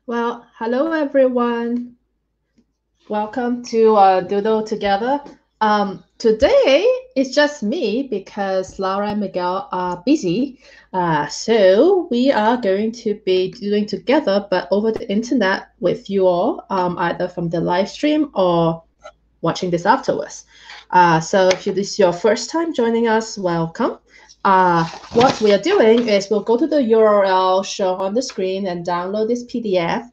Well, hello everyone. Welcome to Doodle Together. Today it's just me because Laura and Miguel are busy. So we are going to be doing together, but over the internet with you all, either from the live stream or watching this afterwards. So if this is your first time joining us, welcome. What we are doing is we'll go to the URL shown on the screen and download this PDF.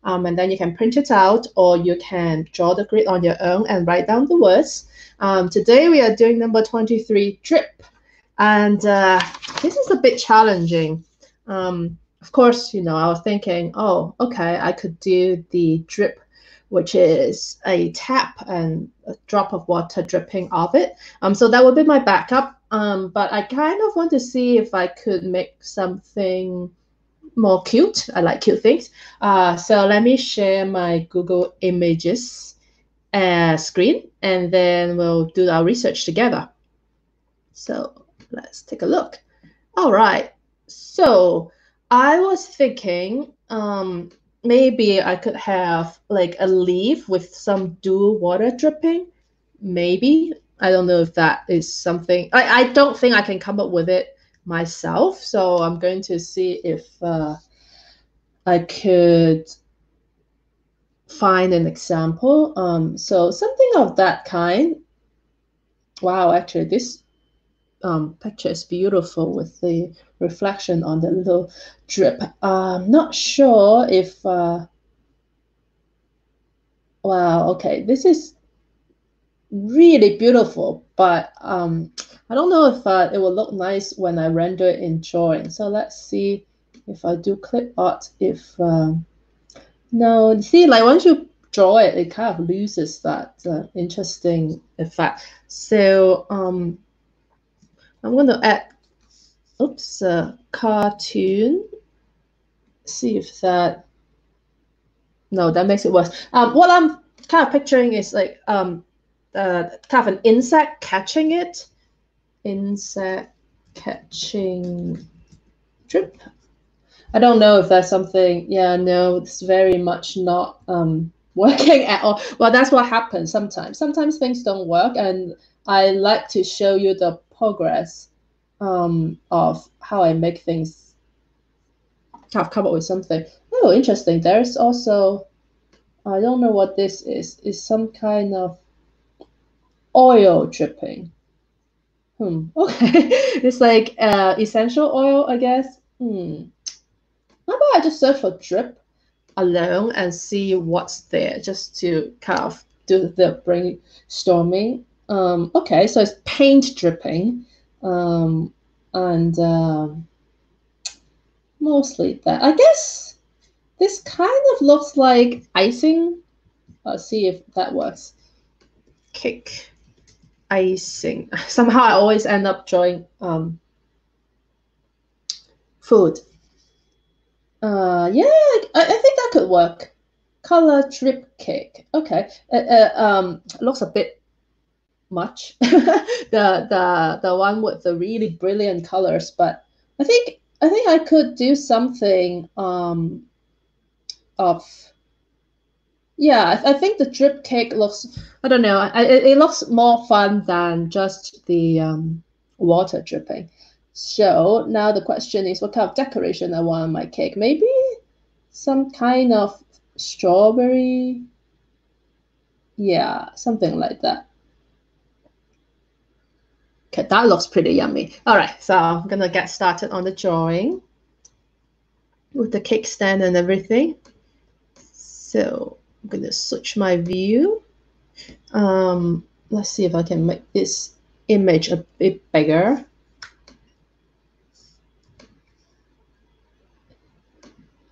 And then you can print it out or you can draw the grid on your own and write down the words. Today we are doing number 23, drip. And this is a bit challenging. Of course, I was thinking, oh, okay, I could do the drip, which is a tap and a drop of water dripping off it. So that would be my backup. But I kind of want to see if I could make something more cute. I like cute things. So let me share my Google Images screen, and then we'll do our research together. So let's take a look. All right. So I was thinking maybe I could have like a leaf with some Doodle water dripping. Maybe. I don't know if that is something. I don't think I can come up with it myself. So I'm going to see if I could find an example. So something of that kind. Wow, actually, this picture is beautiful with the reflection on the little drip. I'm not sure if. Wow, okay, this is really beautiful, but I don't know if it will look nice when I render it in drawing. So let's see if I do clip art. If no, see, like once you draw it, it kind of loses that interesting effect. So I'm going to add, oops, cartoon. See if that. No, that makes it worse. What I'm kind of picturing is like kind of an insect catching it. Insect catching drip. I don't know if that's something. Yeah, no, it's very much not working at all. Well, that's what happens sometimes. Sometimes things don't work, and I like to show you the progress of how I make things. I've come up with something. Oh, interesting. There's also, I don't know what this is. It's some kind of oil dripping. Okay. It's like essential oil, I guess. How about I just search for drip alone and see what's there, just to kind of do the brainstorming. Okay, so it's paint dripping, and mostly that. I guess this kind of looks like icing. Let's see if that works. Cake icing. Somehow I always end up drawing food. Yeah, I think that could work. Color drip cake. Okay. Looks a bit much. The one with the really brilliant colors, but I think I could do something of. Yeah, I think the drip cake looks, I don't know, it looks more fun than just the water dripping. So now the question is, what kind of decoration I want on my cake? Maybe some kind of strawberry. Yeah, something like that. Okay, that looks pretty yummy. All right, so I'm gonna get started on the drawing with the cake stand and everything. So I'm gonna switch my view. Let's see if I can make this image a bit bigger.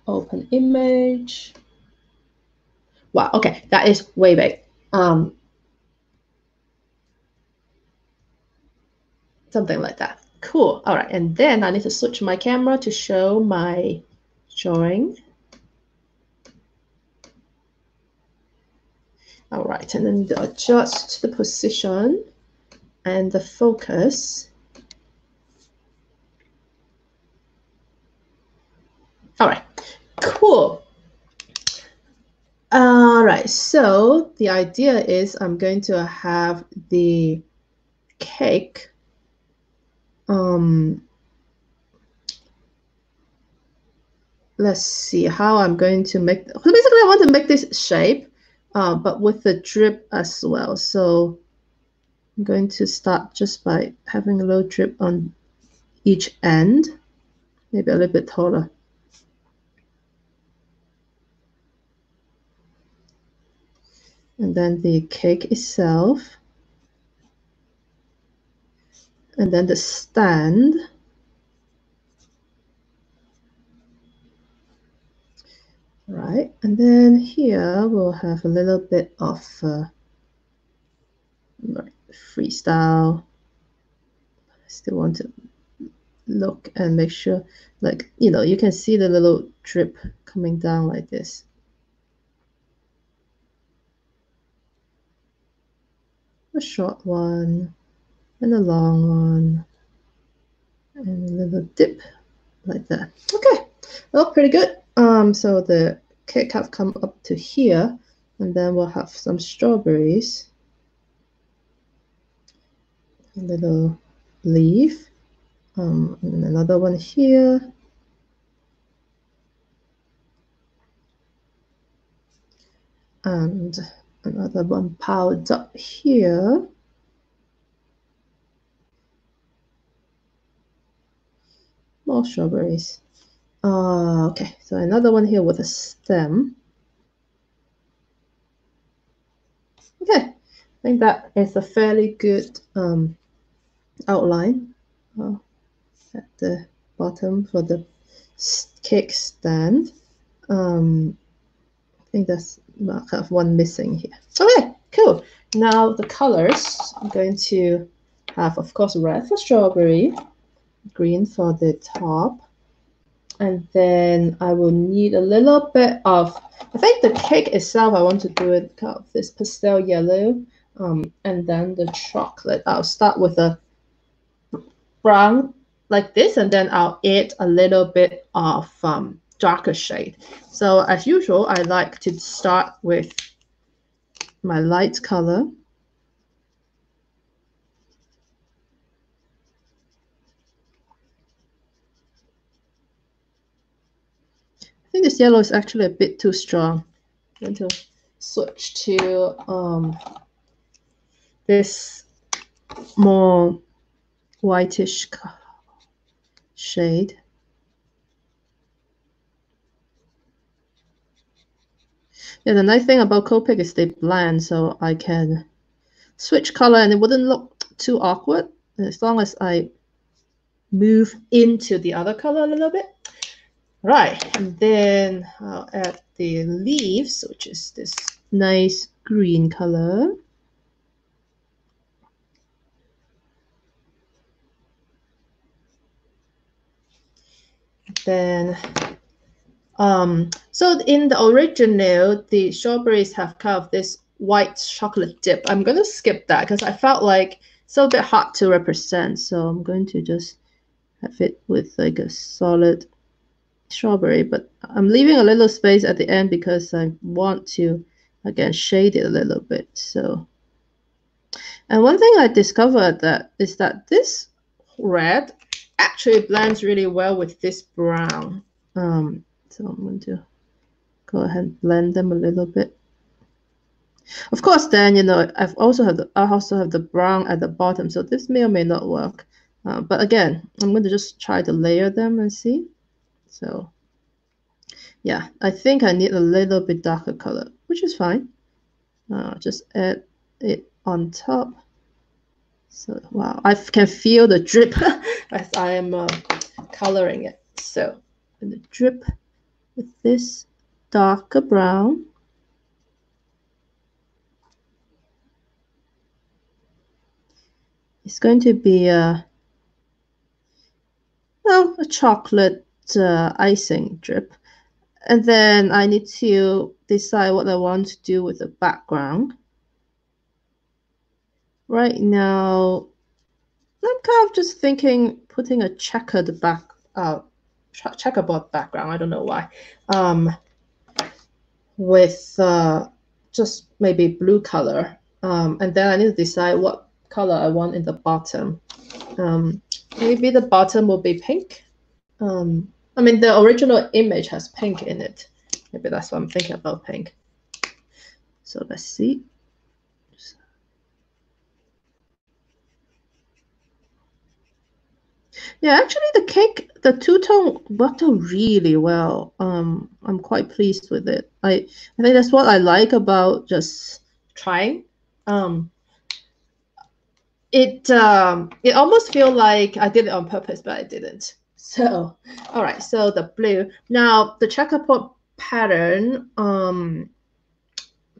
Open image. Wow, okay, that is way big. Something like that. Cool. All right, and then I need to switch my camera to show my drawing. All right, and then adjust the position and the focus. All right, cool. right, so the idea is I'm going to have the cake let's see how I'm going to make. So basically, I want to make this shape, but with the drip as well. So I'm going to start just by having a little drip on each end, maybe a little bit taller. And then the cake itself. And then the stand. Right, and then here we'll have a little bit of freestyle. Still want to look and make sure, like, you can see the little drip coming down like this. A short one and a long one and a little dip like that. Okay, well, pretty good. So the cake have come up to here, and then we'll have some strawberries, a little leaf, and another one here, and another one piled up here. More strawberries. Okay, so another one here with a stem. Okay, I think that is a fairly good outline at the bottom for the cake stand. I think that's kind of one missing here. Okay, cool. Now the colors, I'm going to have, of course, red for strawberry, green for the top, and then I will need a little bit of, I think the cake itself, I want to do it kind of this pastel yellow, and then the chocolate. I'll start with a brown like this, and then I'll add a little bit of darker shade. So as usual, I like to start with my light color. I think this yellow is actually a bit too strong. I'm going to switch to this more whitish shade. Yeah, the nice thing about Copic is they blend, so I can switch color and it wouldn't look too awkward as long as I move into the other color a little bit. Right, and then I'll add the leaves, which is this nice green color. Then, so in the original, the strawberries have kind of this white chocolate dip. I'm going to skip that because I felt like it's a bit hard to represent. So I'm going to just have it with like a solid strawberry, but I'm leaving a little space at the end because I want to, again, shade it a little bit. So, and one thing I discovered that is that this red actually blends really well with this brown. So I'm going to go ahead and blend them a little bit. Of course, then I also have the brown at the bottom, so this may or may not work. But again, I'm going to just try to layer them and see. So yeah, I think I need a little bit darker color, which is fine. Just add it on top. So wow, I can feel the drip as I am coloring it. So I'm going to drip with this darker brown. It's going to be a chocolate icing drip. And then I need to decide what I want to do with the background. Right now, I'm kind of just thinking putting a checkerboard background. I don't know why. With just maybe blue color. And then I need to decide what color I want in the bottom. Maybe the bottom will be pink. I mean, the original image has pink in it. Maybe that's what I'm thinking about, pink. So let's see. Yeah, actually the cake, the two-tone worked out really well. I'm quite pleased with it. I think that's what I like about just trying. It almost feel like I did it on purpose, but I didn't. So, all right, so the blue. Now the checkerboard pattern,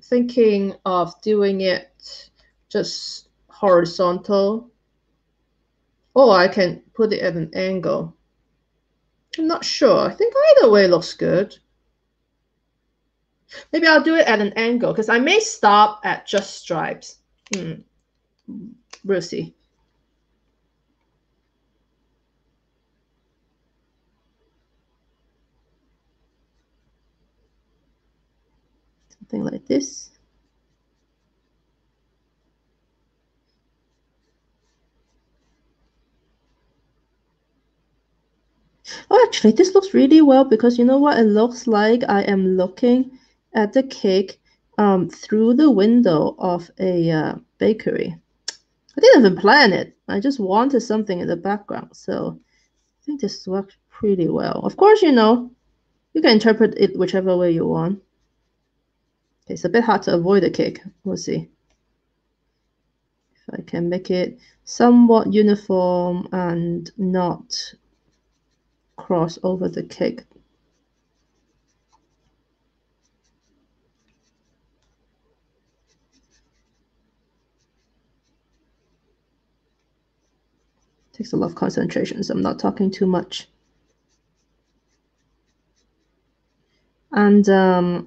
thinking of doing it just horizontal, or I can put it at an angle. I'm not sure. I think either way looks good. Maybe I'll do it at an angle because I may stop at just stripes. We'll see. Something like this. Oh, actually, this looks really well because you know what it looks like? I am looking at the cake through the window of a bakery. I didn't even plan it. I just wanted something in the background. So I think this works pretty well. Of course, you know, you can interpret it whichever way you want. Okay, it's a bit hard to avoid the cake. We'll see if I can make it somewhat uniform and not cross over the cake. Takes a lot of concentration, so I'm not talking too much. And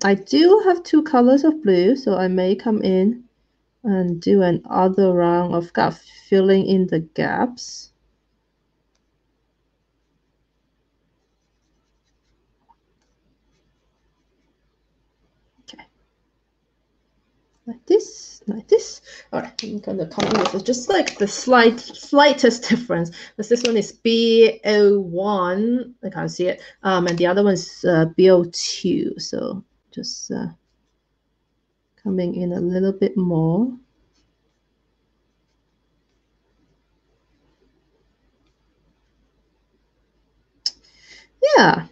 I do have two colors of blue, so I may come in and do another round of filling in the gaps. Okay. Like this, like this. All right, I'm gonna come in with just like the slightest difference. This one is B01, I can't see it, and the other one's B02. So just coming in a little bit more. Yeah,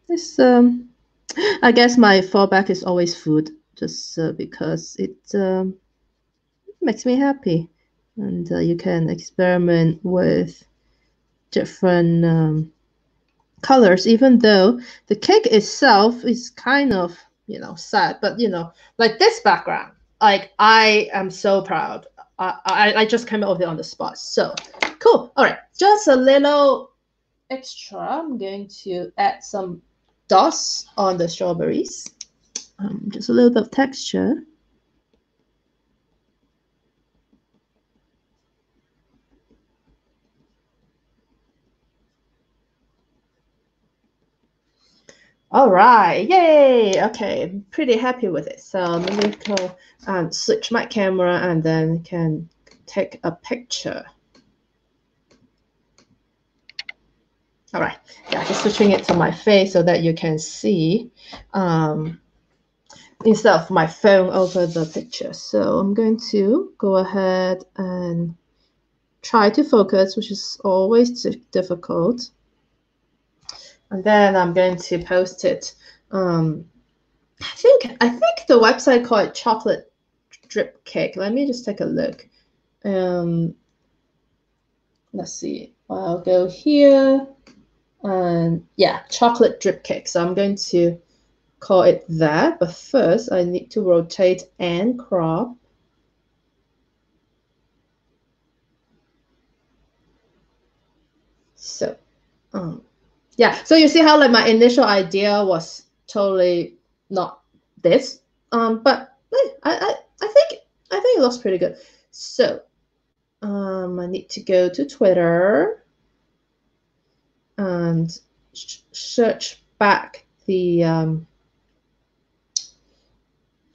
this I guess my fallback is always food, just because it makes me happy, and you can experiment with different colors, even though the cake itself is kind of, you know, sad, but you know, like this background, like I am so proud. I just came up with it on the spot. So cool. All right, just a little extra. I'm going to add some dots on the strawberries. Just a little bit of texture. All right, yay! Okay, pretty happy with it. So maybe go switch my camera and then can take a picture. All right, yeah, just switching it to my face so that you can see instead of my phone over the picture. So I'm going to go ahead and try to focus, which is always difficult. And then I'm going to post it. I think the website called it chocolate drip cake. Let me just take a look. Let's see. I'll go here and yeah, chocolate drip cake. So I'm going to call it that. But first, I need to rotate and crop. So, yeah. So you see how like my initial idea was totally not this. But I think it looks pretty good. So, I need to go to Twitter and search back the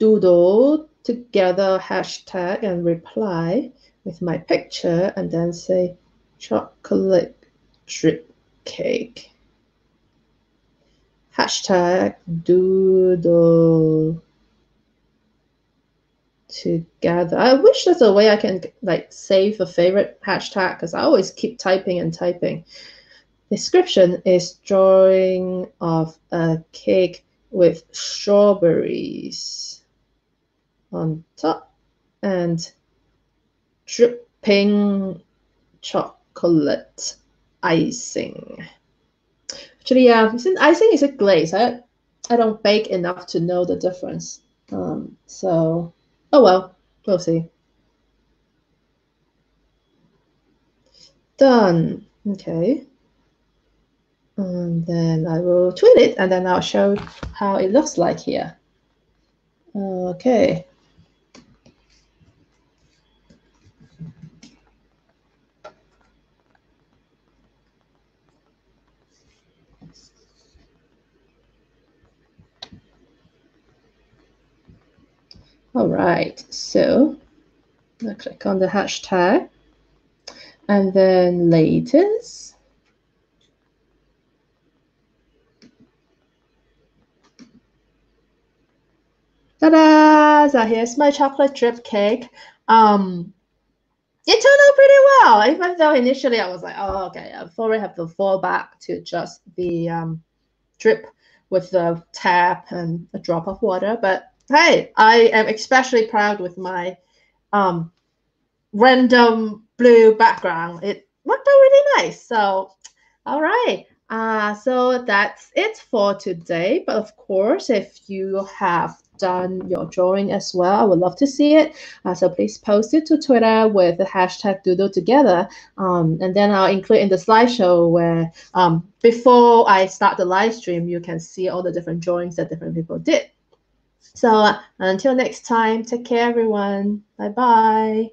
Doodle together hashtag and reply with my picture and then say chocolate drip cake. Hashtag Doodle together. I wish there's a way I can like save a favorite hashtag because I always keep typing and typing. Description is drawing of a cake with strawberries on top and dripping chocolate icing. Actually, yeah, since icing is a glaze, I don't bake enough to know the difference. So, oh well, we'll see. Done. Okay. And then I will tweet it, and then I'll show how it looks like here. Okay. All right, so I'll click on the hashtag and then latest. Ta-da! So here's my chocolate drip cake. It turned out pretty well, even though initially I was like, oh, okay, I probably have to fall back to just the drip with the tap and a drop of water. But hey, I am especially proud with my random blue background. It worked out really nice. So, all right. So that's it for today. But of course, if you have done your drawing as well, I would love to see it. So please post it to Twitter with the hashtag Doodle Together. And then I'll include in the slideshow where before I start the live stream, you can see all the different drawings that different people did. So until next time, take care, everyone. Bye-bye.